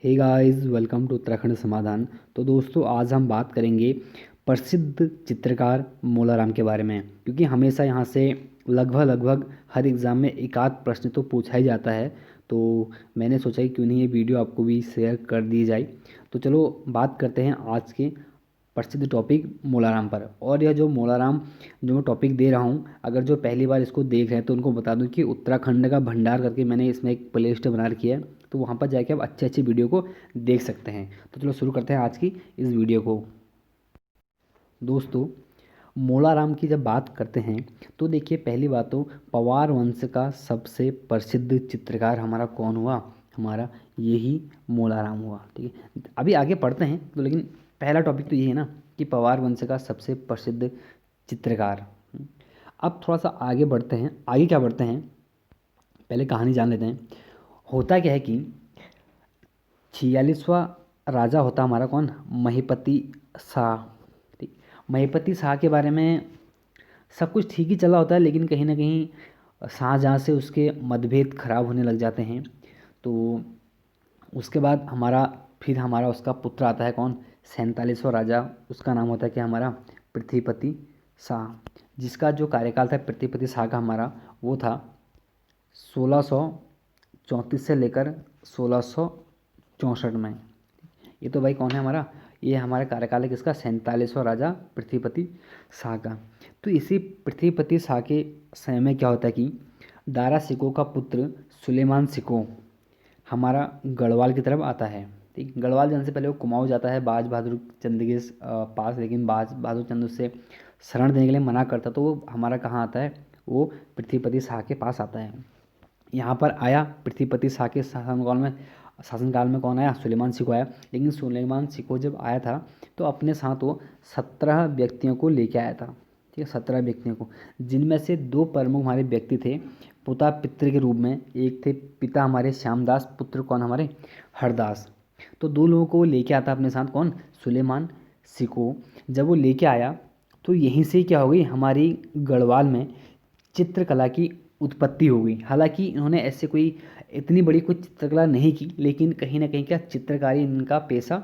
Hey guys, welcome to Uttarakhand Samadhan. तो दोस्तों, आज हम बात करेंगे प्रसिद्ध चित्रकार मोलाराम के बारे में, क्योंकि हमेशा यहाँ से लगभग हर एग्ज़ाम में एक आध प्रश्न तो पूछा ही जाता है। तो मैंने सोचा कि क्यों नहीं ये वीडियो आपको भी शेयर कर दी जाए। तो चलो बात करते हैं आज के प्रसिद्ध टॉपिक मोलाराम पर। और यह जो मोलाराम जो मैं टॉपिक दे रहा हूँ, अगर जो पहली बार इसको देख रहे हैं तो उनको बता दूं कि उत्तराखंड का भंडार करके मैंने इसमें एक प्ले लिस्ट बना रखी है। तो वहाँ पर जाके आप अच्छे अच्छे वीडियो को देख सकते हैं। तो चलो शुरू करते हैं आज की इस वीडियो को। दोस्तों, मोलाराम की जब बात करते हैं तो देखिए, पहली बात तो पवार वंश का सबसे प्रसिद्ध चित्रकार हमारा कौन हुआ? हमारा यही मोलाराम हुआ। ठीक है, अभी आगे पढ़ते हैं तो, लेकिन पहला टॉपिक तो यही है ना कि पवार वंश का सबसे प्रसिद्ध चित्रकार। अब थोड़ा सा आगे बढ़ते हैं। आगे क्या बढ़ते हैं, पहले कहानी जान लेते हैं। होता क्या है कि 46वां राजा होता हमारा कौन? महीपति शाह। ठीक, महीपति शाह के बारे में सब कुछ ठीक ही चला होता है, लेकिन कहीं ना कहीं शाहजहाँ से उसके मतभेद खराब होने लग जाते हैं। तो उसके बाद हमारा उसका पुत्र आता है कौन? 47वां राजा। उसका नाम होता है क्या? हमारा पृथ्वीपति शाह। जिसका जो कार्यकाल था पृथ्वीपति शाह का हमारा, वो था 1634 से लेकर 1664 में। ये तो भाई कौन है हमारा? ये हमारा कार्यकाल है किसका? 47वां राजा पृथ्वीपति शाह का। तो इसी पृथ्वीपति शाह के समय में क्या होता है कि दारा सिकों का पुत्र सुलेमान सिकों हमारा गढ़वाल की तरफ आता है। ठीक, गढ़वाल जाने से पहले वो कुमाऊँ जाता है बाज बहादुर चंद के पास, लेकिन बाज बहादुर चंद उससे शरण देने के लिए मना करता। तो वो हमारा कहाँ आता है? वो पृथ्वीपति शाह के पास आता है। यहाँ पर आया पृथ्वीपति शाह के शासनकाल में कौन आया? सुलेमान सिको आया। लेकिन सुलेमान सिको जब आया था तो अपने साथ वो 17 व्यक्तियों को लेके आया था। ठीक है, 17 व्यक्तियों को, जिनमें से दो प्रमुख हमारे व्यक्ति थे पोता पित्र के रूप में। एक थे पिता हमारे श्यामदास, पुत्र कौन? हमारे हरदास। तो दो लोगों को वो लेके आता अपने साथ, कौन? सुलेमान सिको। जब वो लेके आया तो यहीं से क्या हो गई? हमारी गढ़वाल में चित्रकला की उत्पत्ति हो गई। हालांकि इन्होंने ऐसे कोई इतनी बड़ी कुछ चित्रकला नहीं की, लेकिन कहीं ना कहीं क्या चित्रकारी इनका पेशा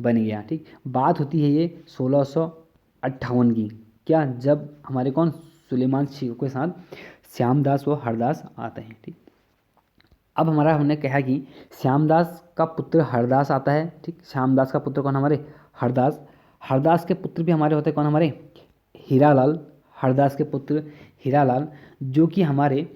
बन गया। ठीक, बात होती है ये 1658 की। क्या? जब हमारे कौन? सुलेमान सिंह के साथ श्यामदास व हरदास आते हैं। ठीक, अब हमारा हमने कहा कि श्यामदास का पुत्र हरदास आता है। ठीक, श्यामदास का पुत्र कौन? हमारे हरदास। हरदास के पुत्र भी हमारे होते हैं कौन? हमारे हीरालाल। हरदास के पुत्र हीरालाल, जो कि हमारे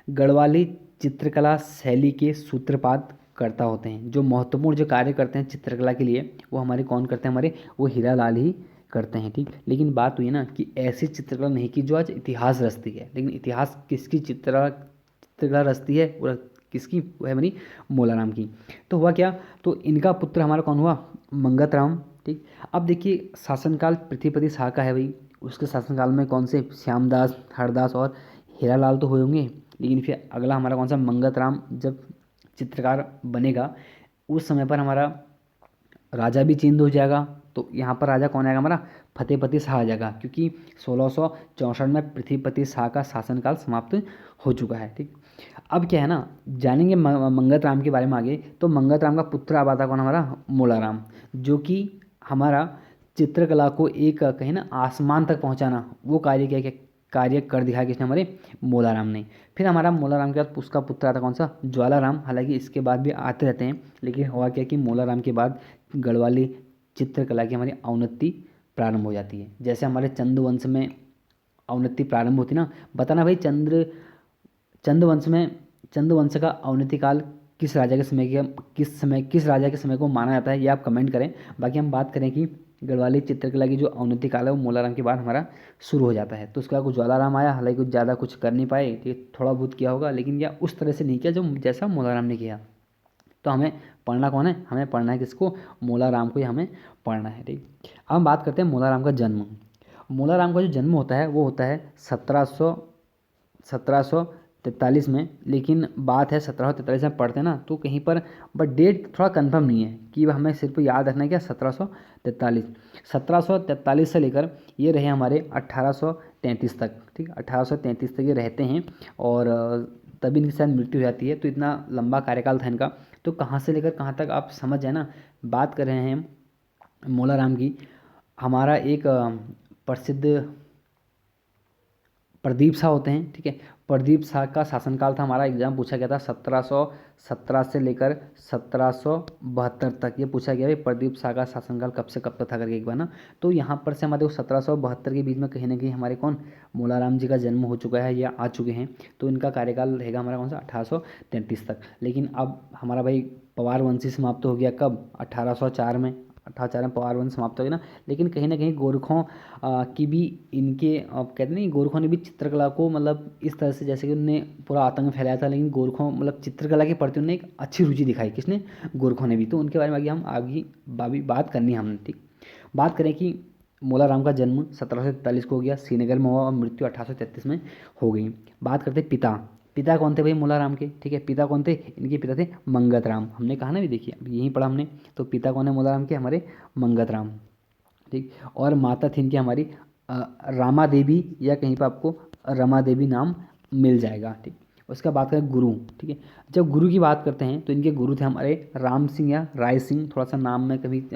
गढ़वाली चित्रकला शैली के सूत्रपात करता होते हैं। जो महत्वपूर्ण जो कार्य करते हैं चित्रकला के लिए, वो हमारे कौन करते हैं? हमारे वो हीरालाल ही करते हैं। ठीक, लेकिन बात हुई ना कि ऐसी चित्रकला नहीं की जो आज इतिहास रचती है। लेकिन इतिहास किसकी चित्रकला रचती है? वो किसकी? वो है हमारी मोलाराम की। तो हुआ क्या? तो इनका पुत्र हमारा कौन हुआ? मंगत राम। ठीक, अब देखिए, शासनकाल पृथ्वीपति शाह का है भाई। उसके शासनकाल में कौन से? श्यामदास, हरदास और हीरालाल तो हुए होंगे, लेकिन फिर अगला हमारा कौन सा? मंगत राम जब चित्रकार बनेगा, उस समय पर हमारा राजा भी चेंज हो जाएगा। तो यहाँ पर राजा कौन आएगा? हमारा फतेहपति शाह आ जाएगा, क्योंकि 1664 में पृथ्वीपति शाह का शासनकाल समाप्त हो चुका है। ठीक, अब क्या है ना, जानेंगे मंगत राम के बारे में आगे। तो मंगत राम का पुत्र अब आता कौन? हमारा मोलाराम, जो कि हमारा चित्रकला को एक कहीं ना आसमान तक पहुंचाना, वो कार्य कर दिखाया किसने? हमारे मोलाराम ने। फिर हमारा मोलाराम के बाद उसका पुत्र आता कौन सा? ज्वालाराम। हालांकि इसके बाद भी आते रहते हैं, लेकिन हुआ क्या कि मोलाराम के बाद गढ़वाली चित्रकला की हमारी अवनति प्रारंभ हो जाती है। जैसे हमारे चंद्रवंश में अवनति प्रारंभ होती ना। बताना भाई, चंद्रवंश में चंद्रवंश का अवनति काल किस राजा के समय किस राजा के समय को माना जाता है, ये आप कमेंट करें। बाकी हम बात करें कि गढ़वाली चित्रकला की जो अवनति काल है वो मोलाराम के बाद हमारा शुरू हो जाता है। तो उसके बाद कुछ ज्वालाराम आया। हालांकि कुछ ज़्यादा कुछ कर नहीं पाए, ठीक, थोड़ा बहुत किया होगा, लेकिन यह उस तरह से नहीं किया जो जैसा मोलाराम ने किया। तो हमें पढ़ना कौन है? हमें पढ़ना है किसको? मोलाराम को ही हमें पढ़ना है। ठीक, अब हम बात करते हैं मोलाराम का जन्म। मोलाराम का जो जन्म होता है वो होता है 1743 में। लेकिन बात है 1743 में पढ़ते हैं ना तो कहीं पर, बट डेट थोड़ा कंफर्म नहीं है कि हमें सिर्फ याद रखना है क्या? 1743 से लेकर ये रहे हमारे 1833 तक। ठीक, 1833 तक ये रहते हैं, और तभी इनकी शायद मृत्यु हो जाती है। तो इतना लंबा कार्यकाल था इनका। तो कहाँ से लेकर कहाँ तक आप समझ जाए ना। बात कर रहे हैं मोलाराम की। हमारा एक प्रसिद्ध प्रदीप शाह होते हैं, ठीक है। प्रदीप शाह का शासनकाल था, हमारा एग्जाम पूछा गया था 1717 से लेकर 1772 तक। ये पूछा गया है प्रदीप शाह का शासनकाल कब से कब तक था करके एक बार ना। तो यहाँ पर से हमारे 1772 के बीच में कहीं ना कहीं हमारे कौन मोलाराम जी का जन्म हो चुका है या आ चुके हैं। तो इनका कार्यकाल रहेगा हमारा कौन सा 1833 तक। लेकिन अब हमारा भाई पवार वंशी समाप्त हो गया कब 1804 में। 1804 में पवार वंश समाप्त हो गया ना। लेकिन कहीं ना कहीं गोरखों की भी इनके कहते नहीं गोरखों ने भी चित्रकला को मतलब इस तरह से जैसे कि उनने पूरा आतंक फैलाया था, लेकिन गोरखों मतलब चित्रकला के प्रति उन्होंने एक अच्छी रुचि दिखाई। किसने? गोरखों ने भी। तो उनके बारे में आगे बात करनी है हमने, ठीक। बात करें कि मोलाराम का जन्म 1743 को हो गया, श्रीनगर में हुआ और मृत्यु 1833 में हो गई। बात करते पिता। पिता कौन थे भाई मोलाराम के? ठीक है, पिता कौन थे? इनके पिता थे मंगत राम। हमने कहा ना भी, देखिए अभी यहीं पढ़ा हमने। तो पिता कौन है मोलाराम के? हमारे मंगत राम, ठीक। और माता थी इनकी हमारी रामा देवी, या कहीं पर आपको रमा देवी नाम मिल जाएगा, ठीक। उसका बात करें गुरु, ठीक है। जब गुरु की बात करते हैं तो इनके गुरु थे हमारे राम सिंह या राय सिंह। थोड़ा सा नाम में कभी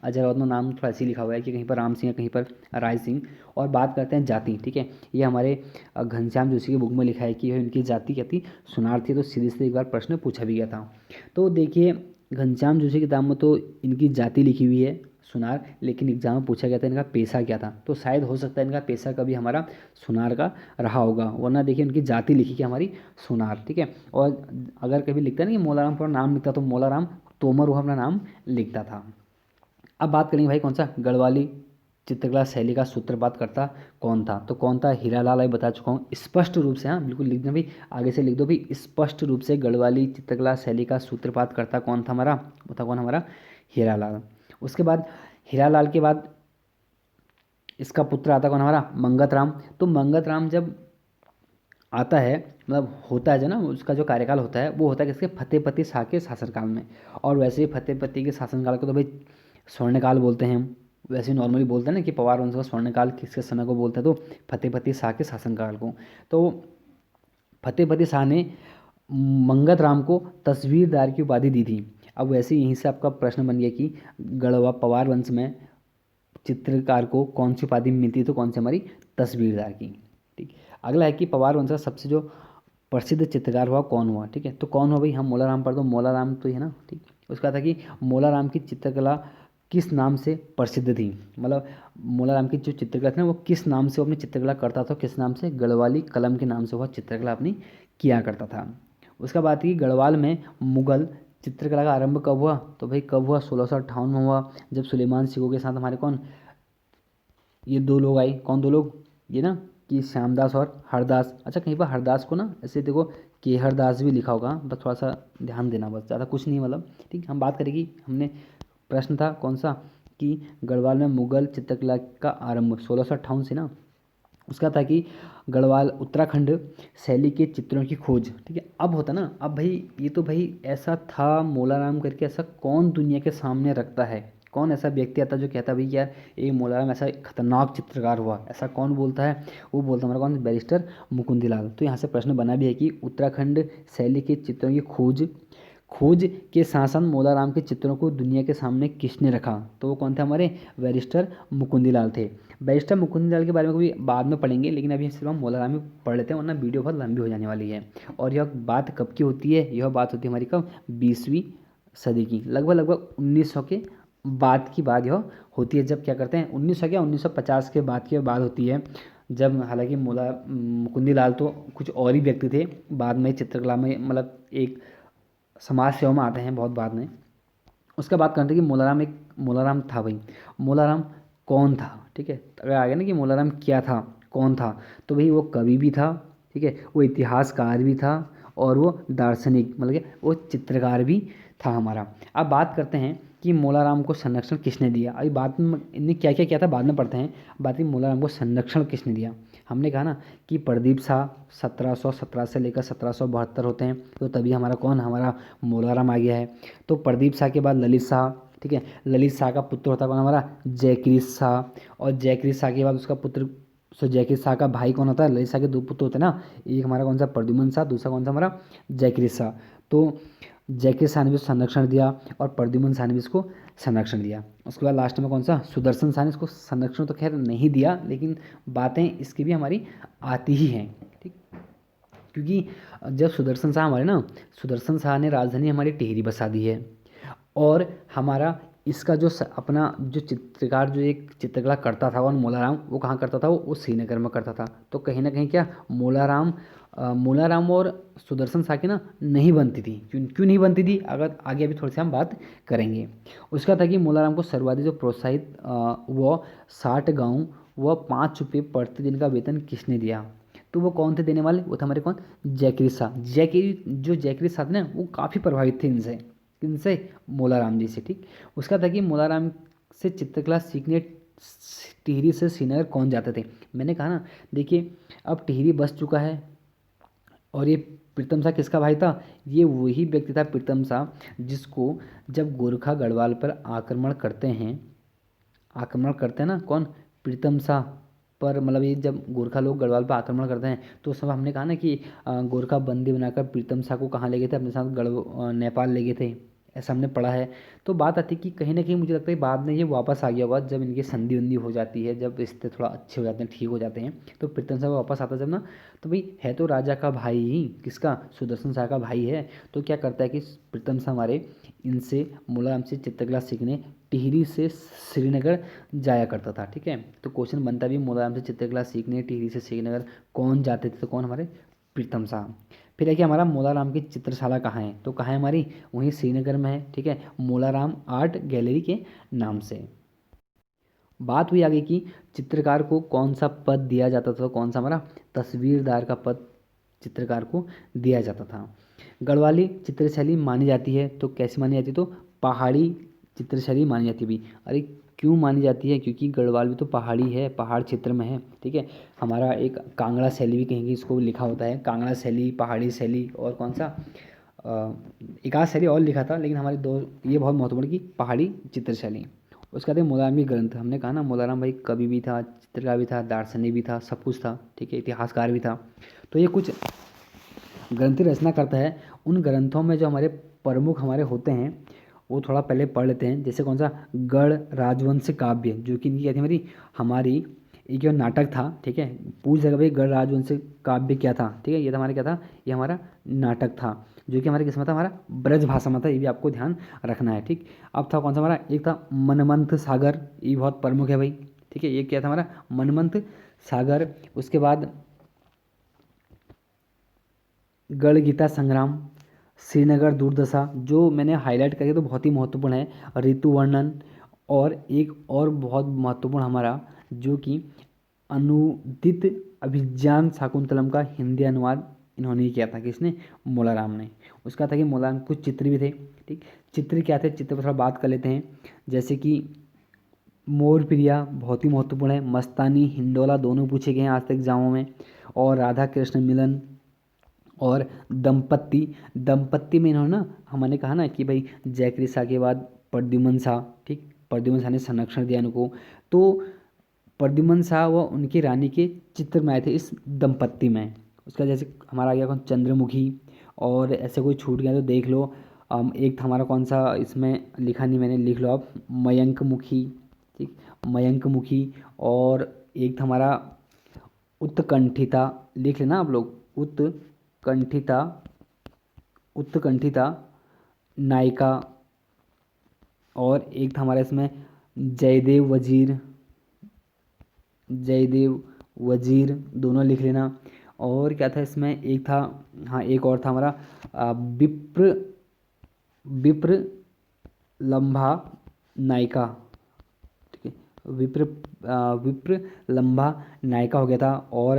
अजय में नाम थोड़ा ऐसे लिखा हुआ है कि कहीं पर राम सिंह या कहीं पर राय सिंह। और बात करते हैं जाति, ठीक है। ये हमारे घनश्याम जोशी की बुक में लिखा है कि इनकी जाति क्या थी? सुनार थी। तो सीधे से एक बार प्रश्न पूछा भी गया था। तो देखिए घनश्याम जोशी की किताब में तो इनकी जाति लिखी हुई है सुनार, लेकिन एग्जाम में पूछा गया था इनका पेशा क्या था। तो शायद हो सकता है इनका पेशा कभी हमारा सुनार का रहा होगा, वरना देखिए उनकी जाति लिखी कि हमारी सुनार, ठीक है। और अगर कभी लिखता है ना कि मोलाराम पूरा नाम लिखता, तो मोलाराम तोमर वो अपना नाम लिखता था। अब बात करेंगे भाई कौन सा गढ़वाली चित्रकला शैली का सूत्रपात करता कौन था। तो कौन था? हीरालाल। अभी बता चुका हूँ स्पष्ट रूप से, हाँ बिल्कुल लिख देना भाई, आगे से लिख दो भाई, स्पष्ट रूप से गढ़वाली चित्रकला शैली का सूत्रपात करता कौन था हमारा? वो था कौन? हमारा हीरालाल। उसके बाद हीरालाल के बाद इसका पुत्र आता कौन? हमारा मंगत राम। तो मंगत राम जब आता है मतलब होता है जो ना, उसका जो कार्यकाल होता है वो होता है किसके? फतेहपति शाह के शासनकाल में। और वैसे ही फतेहपति के शासनकाल को तो भाई स्वर्णकाल बोलते हैं हम। वैसे ही नॉर्मली बोलते हैं ना कि पवार वंश का स्वर्णकाल किसके समय को बोलते हैं? तो फतेहपति शाह के शासनकाल को। तो फतेहपति शाह ने मंगत राम को तस्वीरदार की उपाधि दी थी। अब वैसे यहीं से आपका प्रश्न बन गया कि गढ़वा पवार वंश में चित्रकार को कौन सी उपाधि मिलती है? तो कौन सी? हमारी तस्वीरदार की, ठीक। अगला है कि पवार वंश का सबसे जो प्रसिद्ध चित्रकार हुआ कौन हुआ, ठीक है। तो कौन हुआ भाई? हम मोलाराम पर, तो मोलाराम तो ही है ना, ठीक। उसका था कि मोलाराम की चित्रकला किस नाम से प्रसिद्ध थी, मतलब मोलाराम की जो चित्रकला थी ना वो किस नाम से वो अपनी चित्रकला करता था? किस नाम से? गढ़वाली कलम के नाम से वह चित्रकला अपनी किया करता था। उसका बात की गढ़वाल में मुगल चित्रकला का आरंभ कब हुआ? तो भाई कब हुआ? 1658 में हुआ, जब सुलेमान सिखों के साथ हमारे कौन ये दो लोग आए। कौन दो लोग? ये ना कि श्यामदास और हरदास। अच्छा कहीं पर हरदास को ना ऐसे देखो कि हरदास भी लिखा होगा, बस थोड़ा सा ध्यान देना, बस ज़्यादा कुछ नहीं मतलब, ठीक। हम बात करेंगे, हमने प्रश्न था कौन सा कि गढ़वाल में मुगल चित्रकला का आरंभ 1658 से ना। उसका था कि गढ़वाल उत्तराखंड शैली के चित्रों की खोज, ठीक है। अब होता ना, अब भाई ये तो भाई ऐसा था मोलाराम करके, ऐसा कौन दुनिया के सामने रखता है? कौन ऐसा व्यक्ति आता जो कहता भाई यार ये मोलाराम ऐसा खतरनाक चित्रकार हुआ? ऐसा कौन बोलता है? वो बोलता हमारा कौन? बैरिस्टर मुकुंदलाल। तो यहाँ से प्रश्न बना भी है कि उत्तराखंड शैली के चित्रों की खोज के शासन मोलाराम के चित्रों को दुनिया के सामने किसने रखा? तो वो कौन थे? हमारे बैरिस्टर मुकुंदलाल थे। बैरिस्टर मुकुंदलाल के बारे में कभी बाद में पढ़ेंगे, लेकिन अभी सिर्फ हम मोलाराम में पढ़ लेते हैं, वरना वीडियो बहुत लंबी हो जाने वाली है। और यह बात कब की होती है? यह बात होती है हमारी कब? 20वीं सदी की, लगभग 1900 के बाद की बात यह होती है। जब क्या करते हैं 1900 क्या 1950 के बाद की बात होती है, जब हालांकि मुकुंदलाल तो कुछ और ही व्यक्ति थे, बाद में चित्रकला में मतलब एक समाज सेवा में आते हैं बहुत बाद में। उसका बात करते हैं कि मोलाराम था भाई, मोलाराम कौन था, ठीक है। अगर आ गया ना कि मोलाराम क्या था, कौन था, तो भाई वो कवि भी था, ठीक है, वो इतिहासकार भी था, और वो दार्शनिक मतलब कि वो चित्रकार भी था हमारा। अब बात करते हैं कि मोलाराम को संरक्षण किसने दिया। अभी बात में इनने क्या क्या किया था बाद में पढ़ते हैं। बात की मोलाराम को संरक्षण किसने दिया। हमने कहा ना कि प्रदीप शाह 1717 से लेकर 1772 होते हैं, तो तभी हमारा कौन? हमारा मोलाराम आ गया है। तो प्रदीप शाह के बाद ललित शाह, ठीक है। ललित शाह का पुत्र होता कौन? हमारा जयकृत शाह। और जयकृत शाह के बाद उसका पुत्र जयकृत शाह का भाई कौन होता है? ललित शाह के दो पुत्र होते हैं ना, एक हमारा कौन सा? प्रद्युम्न शाह, दूसरा कौन सा? हमारा जयकृत शाह। तो जैकी साहनी भी इसको संरक्षण दिया और प्रद्युम्न साहनी भी इसको संरक्षण दिया। उसके बाद लास्ट में कौन सा, सुदर्शन साहनी, इसको संरक्षण तो खैर नहीं दिया, लेकिन बातें इसकी भी हमारी आती ही हैं, ठीक। क्योंकि जब सुदर्शन शाह हमारे ना, सुदर्शन शाह ने राजधानी हमारी टिहरी बसा दी है, और हमारा इसका जो अपना जो चित्रकार, जो एक चित्रकला करता था वो मोलाराम, वो कहाँ करता था, वो श्रीनगर में करता था। तो कहीं ना कहीं क्या मोलाराम और सुदर्शन शाह की ना नहीं बनती थी। क्यों क्यों नहीं बनती थी, अगर आगे अभी थोड़ी सी हम बात करेंगे। उसका था कि मोलाराम को सर्वाधिक जो प्रोत्साहित वो 60 गाँव व 5 रुपये प्रतिदिन का वेतन किसने दिया। तो वो कौन थे देने वाले, वो थे हमारे कौन, जयकिरी शाह। जयकिरी शाह थे ना, वो काफ़ी प्रभावित थे इनसे, किनसे, मोलाराम जी से, ठीक। उसका था कि मोलाराम से चित्रकला सीखने टिहरी से श्रीनगर कौन जाते थे। मैंने कहा ना, देखिए अब टिहरी बस चुका है, और ये प्रीतम शाह किसका भाई था, ये वही व्यक्ति था प्रीतम शाह जिसको जब गोरखा गढ़वाल पर आक्रमण करते हैं ना, कौन, प्रीतम शाह पर, मतलब ये जब गोरखा लोग गढ़वाल पर आक्रमण करते हैं, तो उस समय हमने कहा ना कि गोरखा बंदी बनाकर प्रीतम शाह को कहाँ ले गए थे, अपने साथ नेपाल ले गए थे, ऐसा हमने पढ़ा है। तो बात आती है कि कहीं ना कहीं मुझे लगता है बाद में ये वापस आ गया होगा, जब इनकी संधि वंधी हो जाती है, जब रिश्ते थोड़ा अच्छे हो जाते हैं, ठीक हो जाते हैं, तो प्रीतम शाह वापस आता है जब ना, तो भाई है तो राजा का भाई ही, किसका, सुदर्शन शाह का भाई है। तो क्या करता है कि प्रीतम शाह हमारे इनसे, मोलाराम से चित्रकला सीखने टिहरी से श्रीनगर जाया करता था, ठीक है। तो क्वेश्चन बनता भी, मोलाराम से चित्रकला सीखने टिहरी से श्रीनगर कौन जाते थे, तो कौन, हमारे प्रीतम शाह। फिर है कि हमारा मोलाराम की चित्रशाला कहाँ है, तो कहाँ है हमारी, वहीं श्रीनगर में है, ठीक है, मोलाराम आर्ट गैलरी के नाम से। बात हुई आगे की चित्रकार को कौन सा पद दिया जाता था, तो कौन सा हमारा तस्वीरदार का पद चित्रकार को दिया जाता था। गढ़वाली चित्रशैली मानी जाती है, तो कैसी मानी जाती है, तो पहाड़ी चित्रशैली मानी जाती है भी। अरे क्यों मानी जाती है, क्योंकि गढ़वाल भी तो पहाड़ी है, पहाड़ क्षेत्र में है, ठीक है। हमारा एक कांगड़ा शैली भी कहीं इसको लिखा होता है, कांगड़ा शैली, पहाड़ी शैली, और कौन सा एक आध शैली और लिखा था, लेकिन हमारे दो ये बहुत महत्वपूर्ण की पहाड़ी चित्रशैली। उसके बाद मोलारामी ग्रंथ, हमने कहा ना मोलाराम भाई कवि भी था, चित्रकार भी था, दार्शनिक भी था, सब कुछ था, ठीक है, इतिहासकार भी था। तो ये कुछ ग्रंथ रचना करता है। उन ग्रंथों में जो हमारे प्रमुख हमारे होते हैं, वो थोड़ा पहले पढ़ लेते हैं। जैसे कौन सा, गढ़ राजवंश काव्य, जो कि इनकी क्या थी, हमारी एक जो नाटक था, ठीक है। पूछ जगह भाई गढ़ राजवंश काव्य क्या था, ठीक है, ये था हमारा क्या था, ये हमारा नाटक था, जो कि हमारे किस में था, हमारा ब्रज भाषा में था, ये भी आपको ध्यान रखना है, ठीक। अब था कौन सा हमारा, एक था मनमंथ सागर, ये बहुत प्रमुख है भाई, ठीक है, ये क्या था हमारा मनमंथ सागर। उसके बाद गढ़ गीता संग्राम, श्रीनगर दुर्दशा, जो मैंने हाईलाइट करके तो बहुत ही महत्वपूर्ण है, ऋतु वर्णन, और एक और बहुत महत्वपूर्ण हमारा जो कि अनुदित अभिज्ञान शाकुंतलम का हिंदी अनुवाद इन्होंने ही किया था, किसने, मोलाराम ने। उसका था कि मोलाराम कुछ चित्र भी थे, ठीक। चित्र क्या थे, चित्र पर थोड़ा बात कर लेते हैं। जैसे कि मोर प्रिया बहुत ही महत्वपूर्ण है, मस्तानी, हिंडोला दोनों पूछे गए हैं आज तक एग्जामों में, और राधा कृष्ण मिलन, और दंपत्ति। दंपत्ति में इन्होंने ना, हमने कहा ना कि भाई जयकृ शाह के बाद प्रद्युम्न शाह, ठीक, प्रद्युम्न शाह ने संरक्षण दिया इनको। तो प्रद्युम्न शाह व उनकी रानी के चित्र में आए थे इस दंपत्ति में। उसका जैसे हमारा आ गया कौन, चंद्रमुखी, और ऐसे कोई छूट गया तो देख लो। एक था हमारा कौन सा, इसमें लिखा नहीं मैंने, लिख लो आप, मयंक मुखी, ठीक, मयंक मुखी। और एक था हमारा उत्कंठिता, लिख लेना आप लोग, उत्कंठिता, उत्कंठिता नायिका। और एक था हमारा इसमें जयदेव वजीर, जयदेव वजीर, दोनों लिख लेना। और क्या था इसमें, एक था, हाँ एक और था हमारा विप्र, विप्र लंबा नायिका, ठीक है, विप्र लंबा नायिका हो गया था। और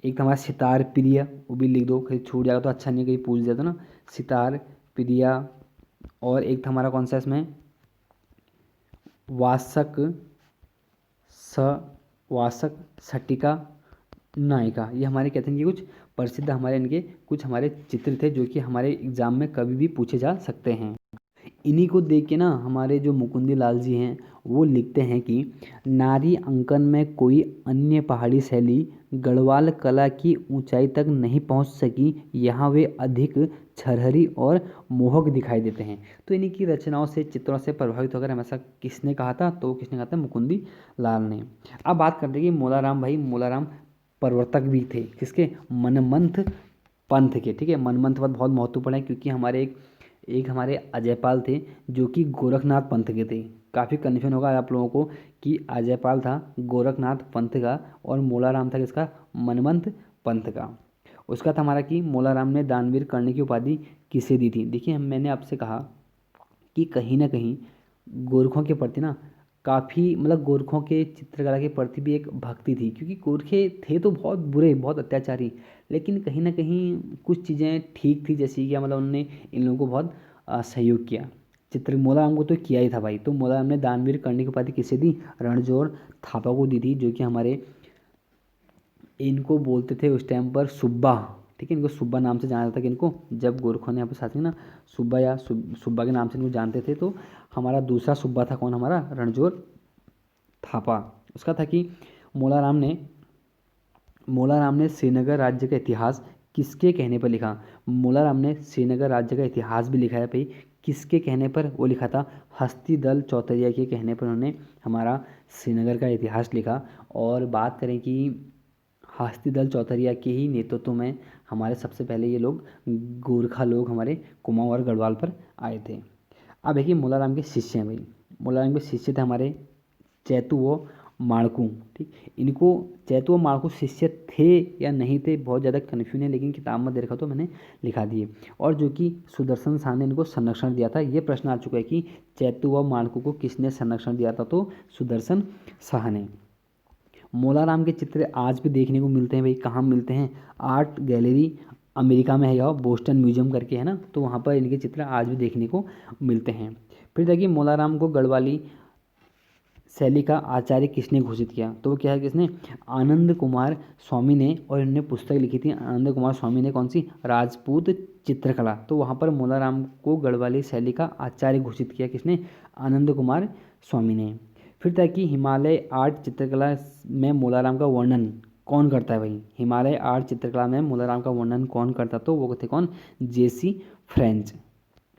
एक था हमारा सितार प्रिय, वो भी लिख दो, कहीं छूट जाएगा तो अच्छा नहीं, कहीं पूछ दिया तो ना, सितार प्रिया। और एक था हमारा कौन सा इसमें, वासक स वासक सटिका नायिका। ये हमारे कहते हैं कि कुछ प्रसिद्ध हमारे इनके कुछ हमारे चित्र थे, जो कि हमारे एग्जाम में कभी भी पूछे जा सकते हैं। इन्हीं को देख के ना हमारे जो मुकुंदी लाल जी हैं, वो लिखते हैं कि नारी अंकन में कोई अन्य पहाड़ी शैली गढ़वाल कला की ऊंचाई तक नहीं पहुंच सकी। यहाँ वे अधिक छरहरी और मोहक दिखाई देते हैं। तो इन्हीं की रचनाओं से, चित्रों से प्रभावित होकर हमेशा किसने कहा था, तो किसने कहा था, मुकुंदी लाल ने। अब बात करते हैं कि मोलाराम भाई, मोलाराम प्रवर्तक भी थे किसके, मनमंथ पंथ के। ठीक है, मनमंथ पंथ बहुत महत्वपूर्ण है क्योंकि हमारे एक हमारे अजयपाल थे जो कि गोरखनाथ पंथ के थे। काफ़ी कन्फ्यूजन होगा आप लोगों को कि अजयपाल था गोरखनाथ पंथ का और मोलाराम था किसका, मनमंथ पंथ का। उसका था हमारा कि मोलाराम ने दानवीर कर्ण की उपाधि किसे दी थी। देखिए मैंने आपसे कहा कि कहीं ना कहीं गोरखों के प्रति ना काफ़ी, मतलब गोरखों के चित्रकला के प्रति भी एक भक्ति थी, क्योंकि गोरखे थे तो बहुत बुरे, बहुत अत्याचारी, लेकिन कहीं ना कहीं कुछ चीज़ें ठीक थी, जैसे कि मतलब उन्होंने इन लोगों को बहुत सहयोग किया। चित्र मोलाराम को तो किया ही था भाई। तो मोलाराम ने दानवीर कर्ण की उपाधि किसे दी, रणजोर थापा को दी थी, जो कि हमारे, इनको बोलते थे उस टाइम पर सुब्बा। ठीक है, इनको सुब्बा नाम से जाना जाता था कि इनको, जब गोरखों ने यहाँ पर शासन ना सुब्बा या सुब्बा के नाम से इनको जानते थे। तो हमारा दूसरा सुब्बा था कौन, हमारा रणजोर थापा। उसका था कि मोलाराम ने मोलाराम ने श्रीनगर राज्य का इतिहास किसके कहने पर लिखा। मोलाराम ने श्रीनगर राज्य का इतिहास भी लिखा है भाई, किसके कहने पर वो लिखा था, हस्तिदल चौतरिया के कहने पर उन्होंने हमारा श्रीनगर का इतिहास लिखा। और बात करें कि हस्तिदल चौतरिया के ही नेतृत्व में हमारे सबसे पहले ये लोग गोरखा लोग हमारे कुमाऊं और गढ़वाल पर आए थे। अब देखिए मोलाराम के शिष्य हैं भाई, मोलाराम के शिष्य थे हमारे चैतु व माणकू। ठीक, इनको चैतु व माणकू शिष्य थे या नहीं थे, बहुत ज़्यादा कन्फ्यूजन है, लेकिन किताब में देखा तो मैंने लिखा दिए। और जो कि सुदर्शन शाह ने इनको संरक्षण दिया था। ये प्रश्न आ चुका है कि चैतु व माणकू को किसने संरक्षण दिया था, तो सुदर्शन शाह ने। मोलाराम के चित्र आज भी देखने को मिलते हैं भाई, कहाँ मिलते हैं, आर्ट गैलरी अमेरिका में है, या बोस्टन म्यूजियम करके है ना, तो वहाँ पर इनके चित्र आज भी देखने को मिलते हैं। फिर देखिए मोलाराम को गढ़वाली शैली का आचार्य किसने घोषित किया, तो वो क्या है, किसने, आनंद कुमार स्वामी ने। और इन्होंने पुस्तक लिखी थी आनंद कुमार स्वामी ने, कौन सी, राजपूत चित्रकला। तो वहाँ पर मोलाराम को गढ़वाली शैली का आचार्य घोषित किया किसने, आनंद कुमार स्वामी ने। फिर था कि हिमालय आर्ट चित्रकला में मोलाराम का वर्णन कौन करता है भाई, हिमालय आर्ट चित्रकला में मोलाराम का वर्णन कौन करता, तो वो थे कौन, जेसी फ्रेंच।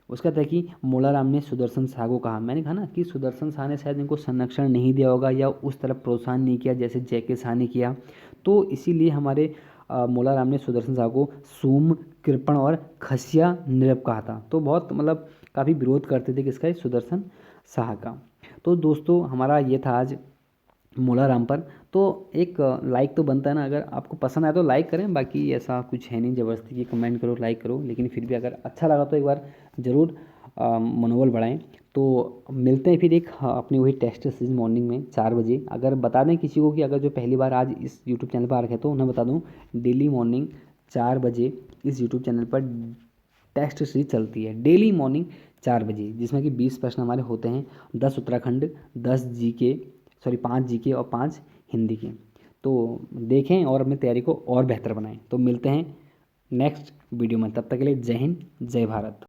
उसका था कि मोलाराम ने सुदर्शन शाह को कहा, मैंने कहा ना कि सुदर्शन शाह ने शायद इनको संरक्षण नहीं दिया होगा या उस तरफ प्रोत्साहन नहीं किया जैसे जैके शाह ने किया। तो इसीलिए हमारे मोलाराम ने सुदर्शन शाह को सूम, कृपण और खसिया नृप कहा था। तो बहुत मतलब काफ़ी विरोध करते थे किसका, सुदर्शन शाह का। तो दोस्तों हमारा ये था आज मोलाराम पर। तो एक लाइक तो बनता है ना, अगर आपको पसंद आए तो लाइक करें, बाकी ऐसा कुछ है नहीं ज़बरदस्ती कि कमेंट करो लाइक करो, लेकिन फिर भी अगर अच्छा लगा तो एक बार ज़रूर मनोबल बढ़ाएं। तो मिलते हैं फिर एक अपनी वही टेस्ट सीरीज मॉर्निंग में 4 बजे। अगर बता दें किसी को कि अगर जो पहली बार आज इस यूट्यूब चैनल पर आ रखे तो उन्हें बता दूँ, डेली मॉर्निंग 4 बजे इस यूट्यूब चैनल पर टेस्ट सीरीज चलती है, डेली मॉर्निंग 4 बजे, जिसमें कि 20 प्रश्न हमारे होते हैं, 10 उत्तराखंड, 10 जीके, सॉरी 5 जीके और 5 हिंदी के। तो देखें और अपनी तैयारी को और बेहतर बनाएं। तो मिलते हैं नेक्स्ट वीडियो में, तब तक के लिए जय हिंद, जय भारत।